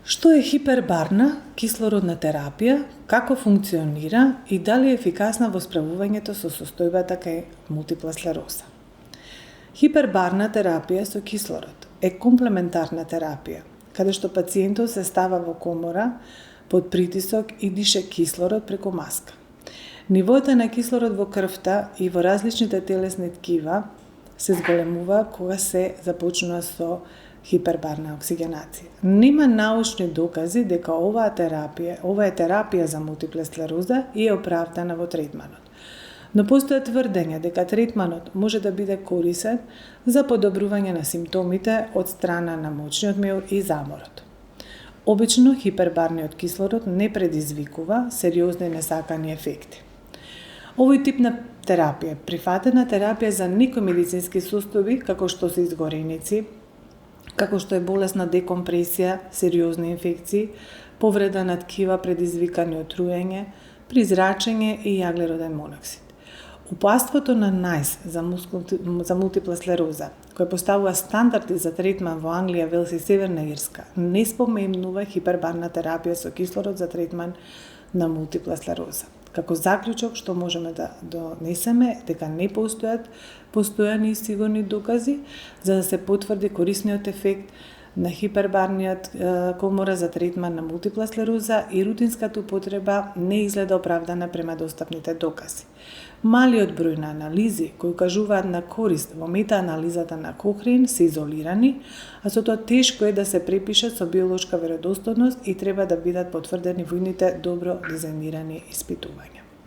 Што е хипербарна кислородна терапија, како функционира и дали е ефикасна во справувањето со состојбата кај мултипла склероза? Хипербарна терапија со кислород е комплементарна терапија, каде што пациентот се става во комора под притисок и дише кислород преку маска. Нивоите на кислород во крвта и во различните телесни ткива се зголемува кога се започнува со хипербарна оксигенација. Нема научни докази дека ова е терапија за мултипла склероза и е оправдана во третманот. Но постојат тврдења дека третманот може да биде корисен за подобрување на симптомите од страна на мочниот миор и заморот. Обично хипербарниот кислород не предизвикува сериозни несакани ефекти. Овој тип на терапија е прифатена терапија за некои медицински состојби, како што се изгореници, како што е болесна декомпресија, сериозни инфекции, повреда на ткива предизвикани од труење, при зрачење и јаглероден моноксид. Упатството на НАјС за мултипла склероза, кој поставува стандарди за третман во Англија, Велс и Северна Ирска, не споменува хипербарна терапија со кислород за третман на мултипла склероза. Како заклучок што можеме да донесеме дека не постојат постојани и сигурни докази за да се потврди корисниот ефект на хипербарниот комора за третман на мултипла склероза и рутинската употреба не изгледа оправдана према достапните докази. Малиот број на анализи кои укажуваат на корист во метаанализата на Кохрейн се изолирани, а со тоа тешко е да се препишат со биолошка веродостојност и треба да бидат потврдени во идните добро дизајнирани испитувања.